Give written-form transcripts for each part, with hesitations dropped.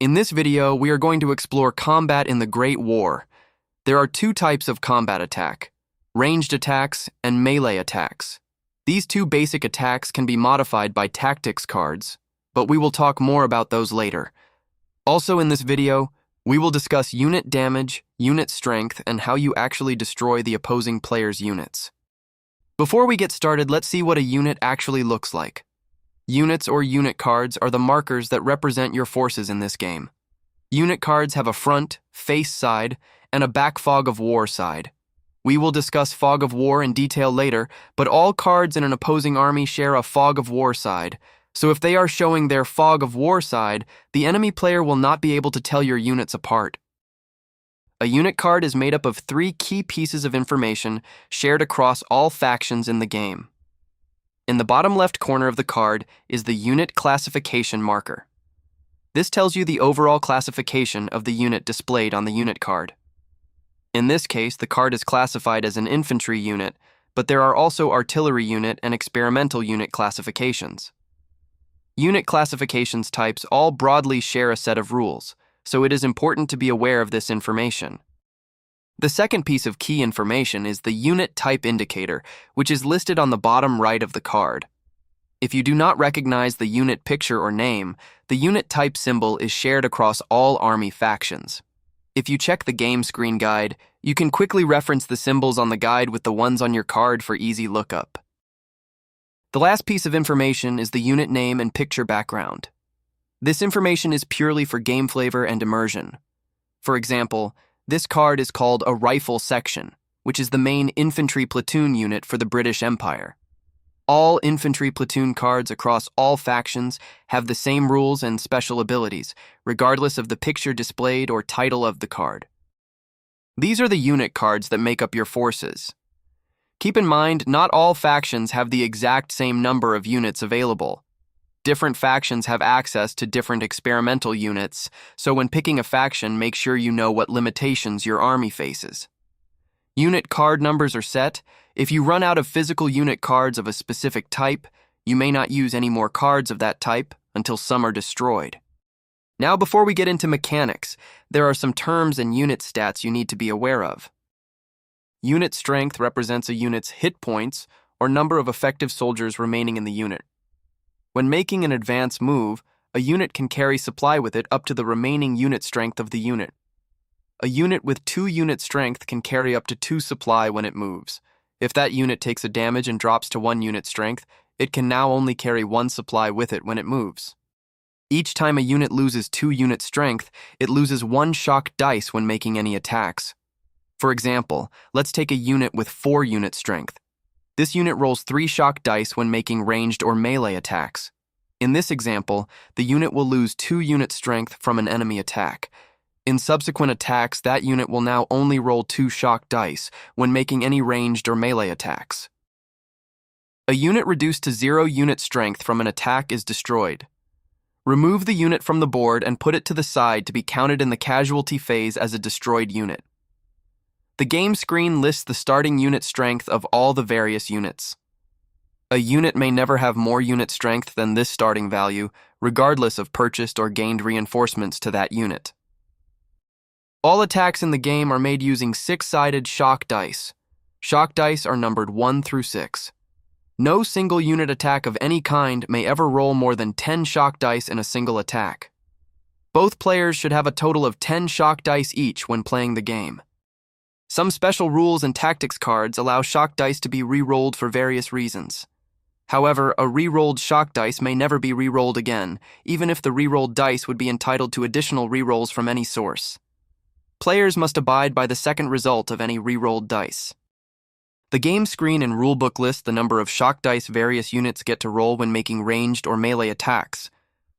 In this video, we are going to explore combat in the Great War. There are two types of combat attack: ranged attacks and melee attacks. These two basic attacks can be modified by tactics cards, but we will talk more about those later. Also in this video, we will discuss unit damage, unit strength, and how you actually destroy the opposing player's units. Before we get started, let's see what a unit actually looks like. Units or unit cards are the markers that represent your forces in this game. Unit cards have a front, face side, and a back fog of war side. We will discuss fog of war in detail later, but all cards in an opposing army share a fog of war side, so if they are showing their fog of war side, the enemy player will not be able to tell your units apart. A unit card is made up of 3 key pieces of information shared across all factions in the game. In the bottom left corner of the card is the unit classification marker. This tells you the overall classification of the unit displayed on the unit card. In this case, the card is classified as an infantry unit, but there are also artillery unit and experimental unit classifications. Unit classifications types all broadly share a set of rules, so it is important to be aware of this information. The second piece of key information is the unit type indicator, which is listed on the bottom right of the card. If you do not recognize the unit picture or name, the unit type symbol is shared across all army factions. If you check the game screen guide, you can quickly reference the symbols on the guide with the ones on your card for easy lookup. The last piece of information is the unit name and picture background. This information is purely for game flavor and immersion. For example, this card is called a rifle section, which is the main infantry platoon unit for the British Empire. All infantry platoon cards across all factions have the same rules and special abilities, regardless of the picture displayed or title of the card. These are the unit cards that make up your forces. Keep in mind, not all factions have the exact same number of units available. Different factions have access to different experimental units, so when picking a faction, make sure you know what limitations your army faces. Unit card numbers are set. If you run out of physical unit cards of a specific type, you may not use any more cards of that type until some are destroyed. Now, before we get into mechanics, there are some terms and unit stats you need to be aware of. Unit strength represents a unit's hit points or number of effective soldiers remaining in the unit. When making an advance move, a unit can carry supply with it up to the remaining unit strength of the unit. A unit with 2 unit strength can carry up to 2 supply when it moves. If that unit takes a damage and drops to 1 unit strength, it can now only carry 1 supply with it when it moves. Each time a unit loses 2 unit strength, it loses 1 shock dice when making any attacks. For example, let's take a unit with 4 unit strength. This unit rolls 3 shock dice when making ranged or melee attacks. In this example, the unit will lose 2 unit strength from an enemy attack. In subsequent attacks, that unit will now only roll 2 shock dice when making any ranged or melee attacks. A unit reduced to 0 unit strength from an attack is destroyed. Remove the unit from the board and put it to the side to be counted in the casualty phase as a destroyed unit. The game screen lists the starting unit strength of all the various units. A unit may never have more unit strength than this starting value, regardless of purchased or gained reinforcements to that unit. All attacks in the game are made using 6-sided shock dice. Shock dice are numbered 1 through 6. No single unit attack of any kind may ever roll more than 10 shock dice in a single attack. Both players should have a total of 10 shock dice each when playing the game. Some special rules and tactics cards allow shock dice to be re-rolled for various reasons. However, a re-rolled shock dice may never be re-rolled again, even if the re-rolled dice would be entitled to additional re-rolls from any source. Players must abide by the second result of any re-rolled dice. The game screen and rulebook list the number of shock dice various units get to roll when making ranged or melee attacks.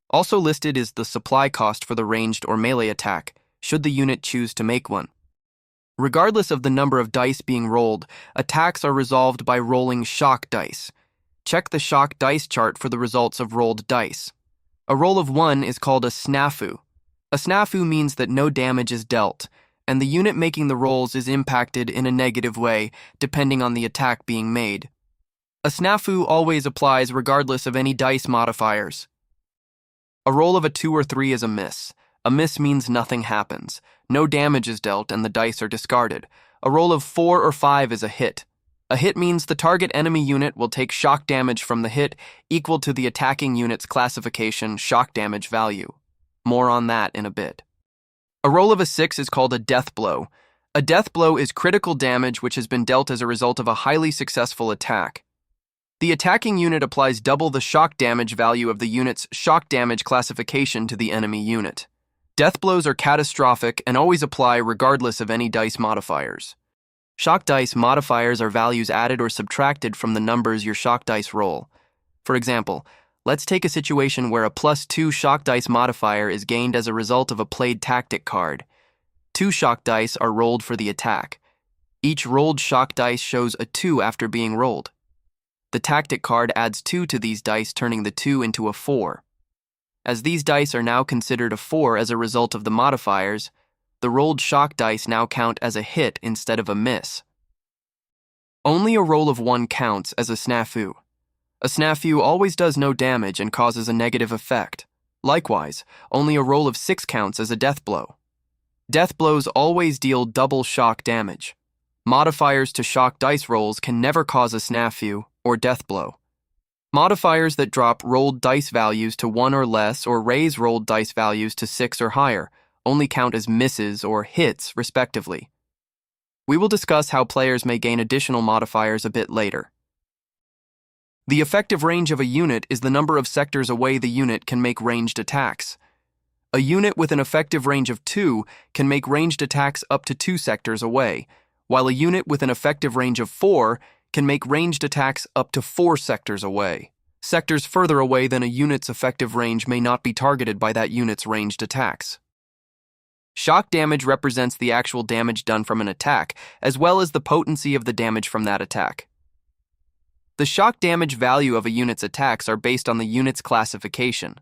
Also listed is the supply cost for the ranged or melee attack, should the unit choose to make one. Regardless of the number of dice being rolled, attacks are resolved by rolling shock dice. Check the shock dice chart for the results of rolled dice. A roll of 1 is called a snafu. A snafu means that no damage is dealt, and the unit making the rolls is impacted in a negative way, depending on the attack being made. A snafu always applies regardless of any dice modifiers. A roll of a 2 or 3 is a miss. A miss means nothing happens. No damage is dealt and the dice are discarded. A roll of 4 or 5 is a hit. A hit means the target enemy unit will take shock damage from the hit equal to the attacking unit's classification shock damage value. More on that in a bit. A roll of a 6 is called a death blow. A death blow is critical damage which has been dealt as a result of a highly successful attack. The attacking unit applies double the shock damage value of the unit's shock damage classification to the enemy unit. Death blows are catastrophic and always apply regardless of any dice modifiers. Shock dice modifiers are values added or subtracted from the numbers your shock dice roll. For example, let's take a situation where a +2 shock dice modifier is gained as a result of a played tactic card. 2 shock dice are rolled for the attack. Each rolled shock dice shows a 2 after being rolled. The tactic card adds 2 to these dice, turning the 2 into a 4. As these dice are now considered a 4 as a result of the modifiers, the rolled shock dice now count as a hit instead of a miss. Only a roll of 1 counts as a snafu. A snafu always does no damage and causes a negative effect. Likewise, only a roll of 6 counts as a death blow. Death blows always deal double shock damage. Modifiers to shock dice rolls can never cause a snafu or death blow. Modifiers that drop rolled dice values to 1 or less or raise rolled dice values to 6 or higher only count as misses or hits, respectively. We will discuss how players may gain additional modifiers a bit later. The effective range of a unit is the number of sectors away the unit can make ranged attacks. A unit with an effective range of 2 can make ranged attacks up to 2 sectors away, while a unit with an effective range of 4 can make ranged attacks up to 4 sectors away. Sectors further away than a unit's effective range may not be targeted by that unit's ranged attacks. Shock damage represents the actual damage done from an attack, as well as the potency of the damage from that attack. The shock damage value of a unit's attacks are based on the unit's classification.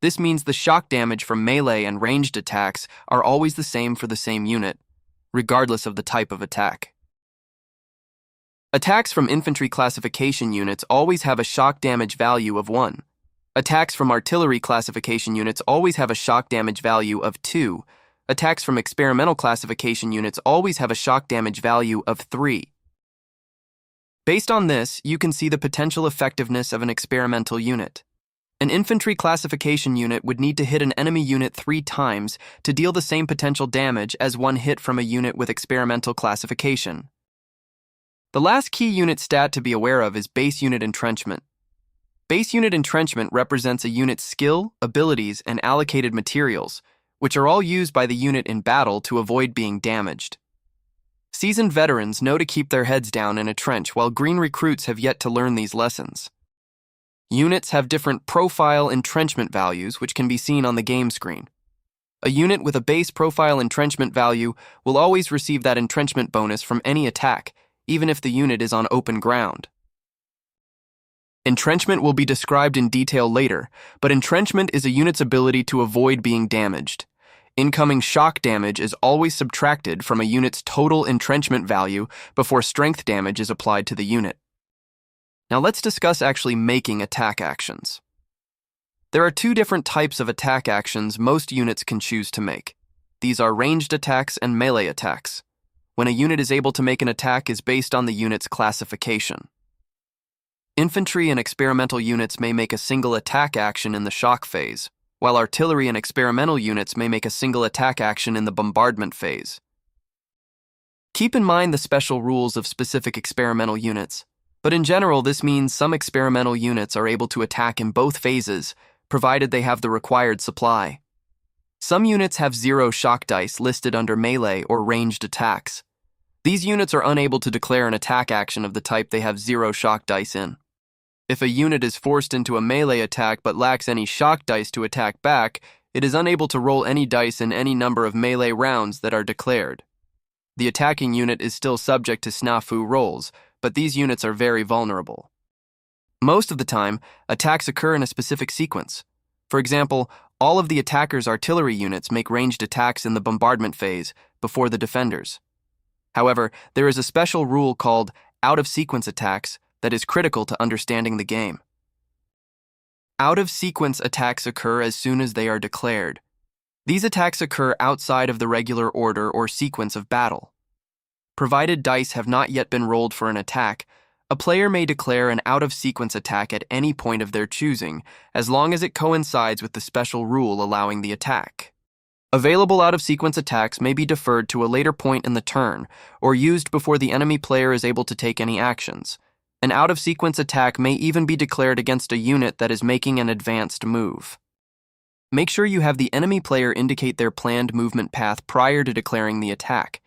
This means the shock damage from melee and ranged attacks are always the same for the same unit, regardless of the type of attack. Attacks from infantry classification units always have a shock damage value of 1. Attacks from artillery classification units always have a shock damage value of 2. Attacks from experimental classification units always have a shock damage value of 3. Based on this, you can see the potential effectiveness of an experimental unit. An infantry classification unit would need to hit an enemy unit 3 times to deal the same potential damage as one hit from a unit with experimental classification. The last key unit stat to be aware of is base unit entrenchment. Base unit entrenchment represents a unit's skill, abilities, and allocated materials, which are all used by the unit in battle to avoid being damaged. Seasoned veterans know to keep their heads down in a trench, while green recruits have yet to learn these lessons. Units have different profile entrenchment values, which can be seen on the game screen. A unit with a base profile entrenchment value will always receive that entrenchment bonus from any attack, even if the unit is on open ground. Entrenchment will be described in detail later, but entrenchment is a unit's ability to avoid being damaged. Incoming shock damage is always subtracted from a unit's total entrenchment value before strength damage is applied to the unit. Now let's discuss actually making attack actions. There are 2 different types of attack actions most units can choose to make. These are ranged attacks and melee attacks. When a unit is able to make an attack is based on the unit's classification. Infantry and experimental units may make a single attack action in the shock phase, while artillery and experimental units may make a single attack action in the bombardment phase. Keep in mind the special rules of specific experimental units, but in general this means some experimental units are able to attack in both phases, provided they have the required supply. Some units have 0 shock dice listed under melee or ranged attacks. These units are unable to declare an attack action of the type they have 0 shock dice in. If a unit is forced into a melee attack but lacks any shock dice to attack back, it is unable to roll any dice in any number of melee rounds that are declared. The attacking unit is still subject to snafu rolls, but these units are very vulnerable. Most of the time, attacks occur in a specific sequence. For example, all of the attacker's artillery units make ranged attacks in the bombardment phase before the defenders. However, there is a special rule called out-of-sequence attacks that is critical to understanding the game. Out-of-sequence attacks occur as soon as they are declared. These attacks occur outside of the regular order or sequence of battle. Provided dice have not yet been rolled for an attack, a player may declare an out-of-sequence attack at any point of their choosing, as long as it coincides with the special rule allowing the attack. Available out-of-sequence attacks may be deferred to a later point in the turn, or used before the enemy player is able to take any actions. An out-of-sequence attack may even be declared against a unit that is making an advanced move. Make sure you have the enemy player indicate their planned movement path prior to declaring the attack.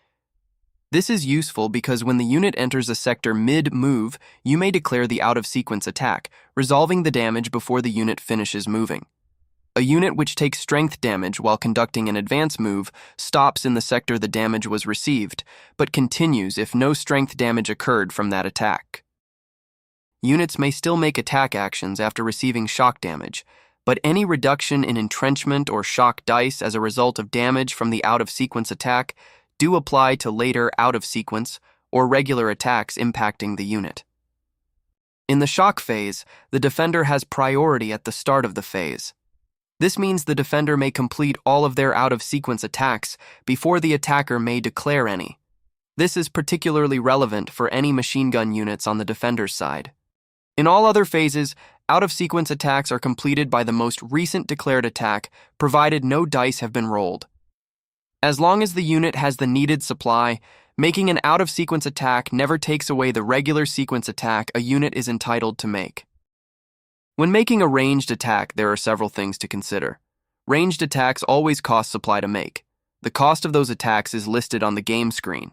This is useful because when the unit enters a sector mid-move, you may declare the out-of-sequence attack, resolving the damage before the unit finishes moving. A unit which takes strength damage while conducting an advance move stops in the sector the damage was received, but continues if no strength damage occurred from that attack. Units may still make attack actions after receiving shock damage, but any reduction in entrenchment or shock dice as a result of damage from the out-of-sequence attack do apply to later out-of-sequence or regular attacks impacting the unit. In the shock phase, the defender has priority at the start of the phase. This means the defender may complete all of their out-of-sequence attacks before the attacker may declare any. This is particularly relevant for any machine gun units on the defender's side. In all other phases, out-of-sequence attacks are completed by the most recent declared attack, provided no dice have been rolled. As long as the unit has the needed supply, making an out-of-sequence attack never takes away the regular sequence attack a unit is entitled to make. When making a ranged attack, there are several things to consider. Ranged attacks always cost supply to make. The cost of those attacks is listed on the game screen.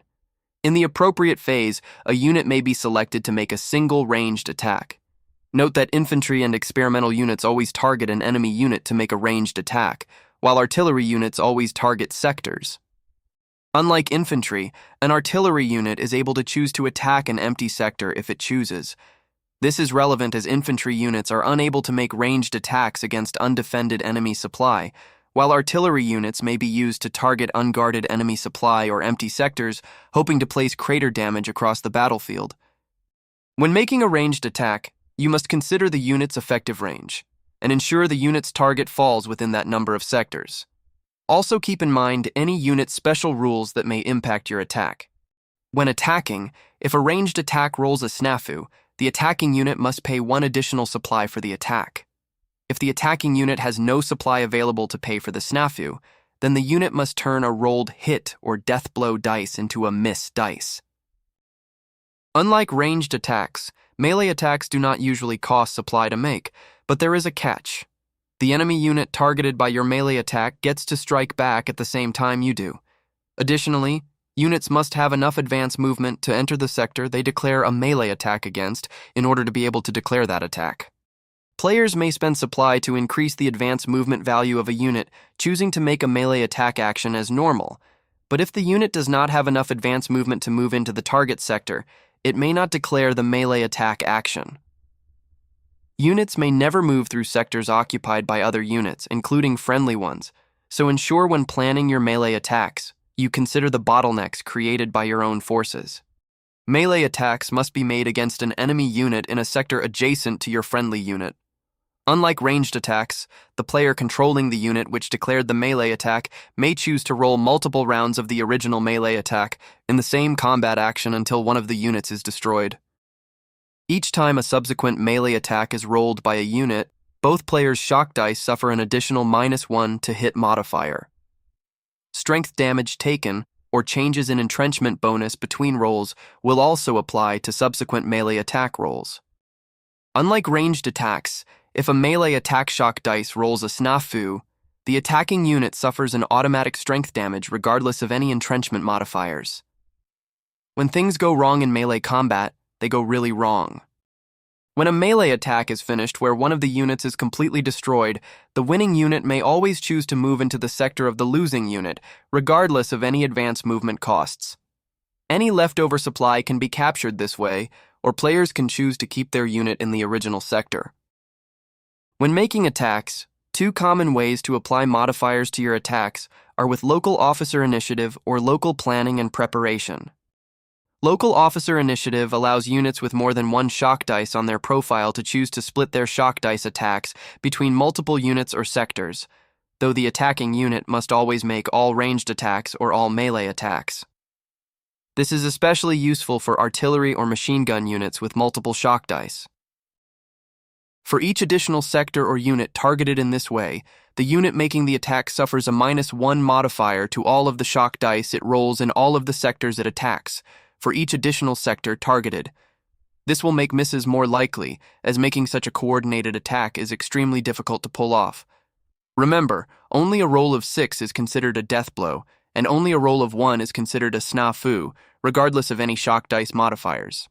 In the appropriate phase, a unit may be selected to make a single ranged attack. Note that infantry and experimental units always target an enemy unit to make a ranged attack, while artillery units always target sectors. Unlike infantry, an artillery unit is able to choose to attack an empty sector if it chooses. This is relevant as infantry units are unable to make ranged attacks against undefended enemy supply, while artillery units may be used to target unguarded enemy supply or empty sectors, hoping to place crater damage across the battlefield. When making a ranged attack, you must consider the unit's effective range, and ensure the unit's target falls within that number of sectors. Also keep in mind any unit's special rules that may impact your attack. When attacking, if a ranged attack rolls a snafu, the attacking unit must pay one additional supply for the attack. If the attacking unit has no supply available to pay for the snafu, then the unit must turn a rolled hit or death blow dice into a miss dice. Unlike ranged attacks, melee attacks do not usually cost supply to make, but there is a catch. The enemy unit targeted by your melee attack gets to strike back at the same time you do. Additionally, units must have enough advance movement to enter the sector they declare a melee attack against in order to be able to declare that attack. Players may spend supply to increase the advance movement value of a unit, choosing to make a melee attack action as normal, but if the unit does not have enough advance movement to move into the target sector, it may not declare the melee attack action. Units may never move through sectors occupied by other units, including friendly ones, so ensure when planning your melee attacks, you consider the bottlenecks created by your own forces. Melee attacks must be made against an enemy unit in a sector adjacent to your friendly unit. Unlike ranged attacks, the player controlling the unit which declared the melee attack may choose to roll multiple rounds of the original melee attack in the same combat action until one of the units is destroyed. Each time a subsequent melee attack is rolled by a unit, both players' shock dice suffer an additional -1 to hit modifier. Strength damage taken, or changes in entrenchment bonus between rolls will also apply to subsequent melee attack rolls. Unlike ranged attacks, if a melee attack shock dice rolls a snafu, the attacking unit suffers an automatic strength damage regardless of any entrenchment modifiers. When things go wrong in melee combat, they go really wrong. When a melee attack is finished where one of the units is completely destroyed, the winning unit may always choose to move into the sector of the losing unit, regardless of any advance movement costs. Any leftover supply can be captured this way, or players can choose to keep their unit in the original sector. When making attacks, two common ways to apply modifiers to your attacks are with local officer initiative or local planning and preparation. Local officer initiative allows units with more than one shock dice on their profile to choose to split their shock dice attacks between multiple units or sectors. though the attacking unit must always make all ranged attacks or all melee attacks. This is especially useful for artillery or machine gun units with multiple shock dice. For each additional sector or unit targeted in this way, the unit making the attack suffers a -1 modifier to all of the shock dice it rolls in all of the sectors it attacks, for each additional sector targeted. This will make misses more likely, as making such a coordinated attack is extremely difficult to pull off. Remember, only a roll of 6 is considered a death blow, and only a roll of 1 is considered a snafu, regardless of any shock dice modifiers.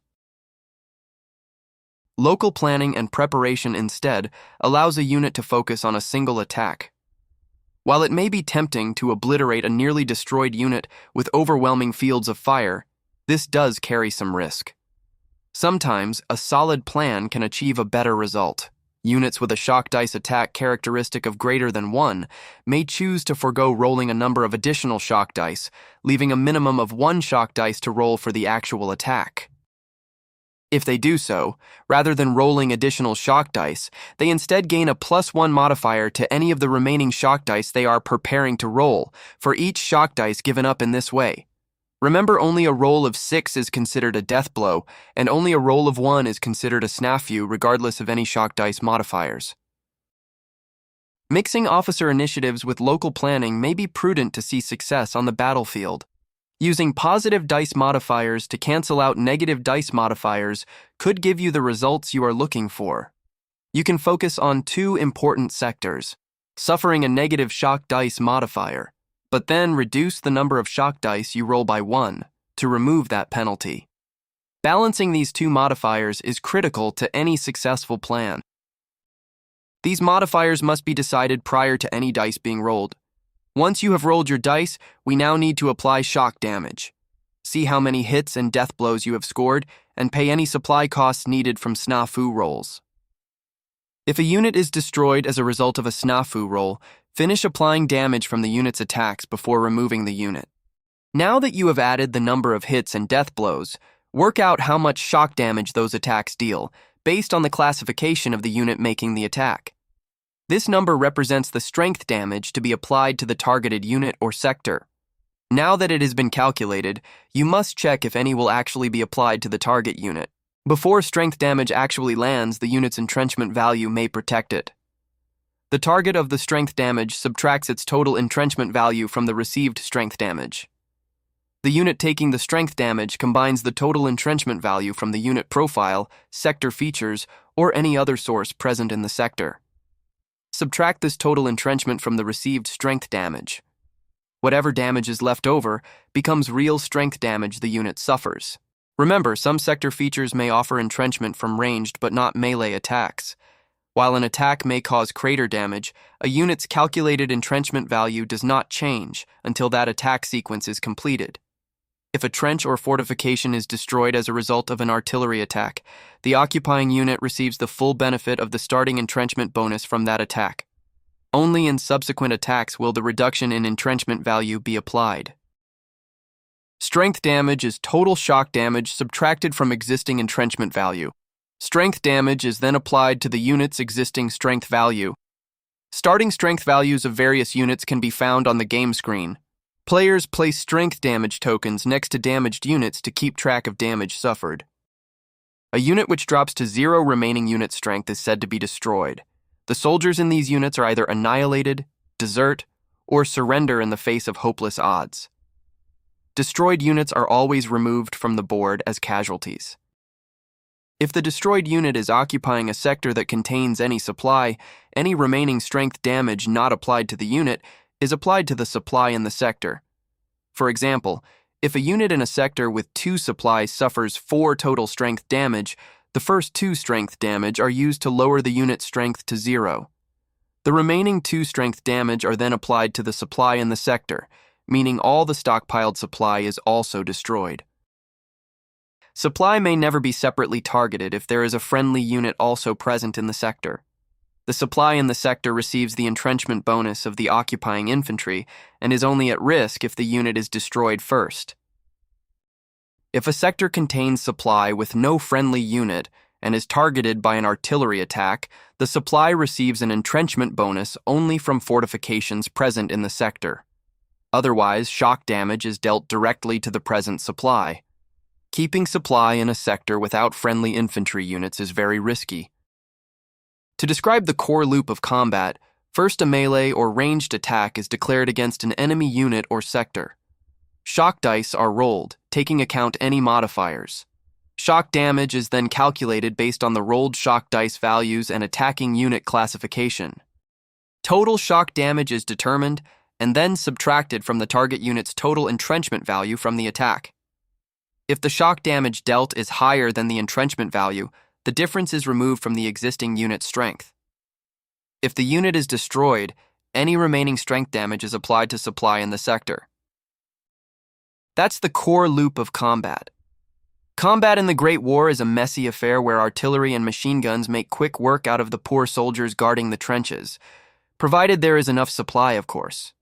Local planning and preparation instead allows a unit to focus on a single attack. While it may be tempting to obliterate a nearly destroyed unit with overwhelming fields of fire, this does carry some risk. Sometimes, a solid plan can achieve a better result. Units with a shock dice attack characteristic of greater than 1 may choose to forego rolling a number of additional shock dice, leaving a minimum of 1 shock dice to roll for the actual attack. If they do so, rather than rolling additional shock dice, they instead gain a +1 modifier to any of the remaining shock dice they are preparing to roll, for each shock dice given up in this way. Remember, only a roll of 6 is considered a death blow, and only a roll of 1 is considered a snafu regardless of any shock dice modifiers. Mixing officer initiatives with local planning may be prudent to see success on the battlefield. Using positive dice modifiers to cancel out negative dice modifiers could give you the results you are looking for. You can focus on 2 important sectors, suffering a negative shock dice modifier, but then reduce the number of shock dice you roll by 1 to remove that penalty. Balancing these 2 modifiers is critical to any successful plan. These modifiers must be decided prior to any dice being rolled. Once you have rolled your dice, we now need to apply shock damage. See how many hits and death blows you have scored, and pay any supply costs needed from snafu rolls. If a unit is destroyed as a result of a snafu roll, finish applying damage from the unit's attacks before removing the unit. Now that you have added the number of hits and death blows, work out how much shock damage those attacks deal, based on the classification of the unit making the attack. This number represents the strength damage to be applied to the targeted unit or sector. Now that it has been calculated, you must check if any will actually be applied to the target unit. Before strength damage actually lands, the unit's entrenchment value may protect it. The target of the strength damage subtracts its total entrenchment value from the received strength damage. The unit taking the strength damage combines the total entrenchment value from the unit profile, sector features, or any other source present in the sector. Subtract this total entrenchment from the received strength damage. Whatever damage is left over becomes real strength damage the unit suffers. Remember, some sector features may offer entrenchment from ranged but not melee attacks. While an attack may cause crater damage, a unit's calculated entrenchment value does not change until that attack sequence is completed. If a trench or fortification is destroyed as a result of an artillery attack, the occupying unit receives the full benefit of the starting entrenchment bonus from that attack. Only in subsequent attacks will the reduction in entrenchment value be applied. Strength damage is total shock damage subtracted from existing entrenchment value. Strength damage is then applied to the unit's existing strength value. Starting strength values of various units can be found on the game screen. Players place strength damage tokens next to damaged units to keep track of damage suffered. A unit which drops to 0 remaining unit strength is said to be destroyed. The soldiers in these units are either annihilated, desert, or surrender in the face of hopeless odds. Destroyed units are always removed from the board as casualties. If the destroyed unit is occupying a sector that contains any supply, any remaining strength damage not applied to the unit is applied to the supply in the sector. For example, if a unit in a sector with 2 supplies suffers 4 total strength damage, the first 2 strength damage are used to lower the unit's strength to 0. The remaining 2 strength damage are then applied to the supply in the sector, meaning all the stockpiled supply is also destroyed. Supply may never be separately targeted if there is a friendly unit also present in the sector. The supply in the sector receives the entrenchment bonus of the occupying infantry and is only at risk if the unit is destroyed first. If a sector contains supply with no friendly unit and is targeted by an artillery attack, the supply receives an entrenchment bonus only from fortifications present in the sector. Otherwise, shock damage is dealt directly to the present supply. Keeping supply in a sector without friendly infantry units is very risky. To describe the core loop of combat, first a melee or ranged attack is declared against an enemy unit or sector. Shock dice are rolled, taking account any modifiers. Shock damage is then calculated based on the rolled shock dice values and attacking unit classification. Total shock damage is determined and then subtracted from the target unit's total entrenchment value from the attack. If the shock damage dealt is higher than the entrenchment value, the difference is removed from the existing unit's strength. If the unit is destroyed, any remaining strength damage is applied to supply in the sector. That's the core loop of combat. Combat in the Great War is a messy affair where artillery and machine guns make quick work out of the poor soldiers guarding the trenches, provided there is enough supply, of course.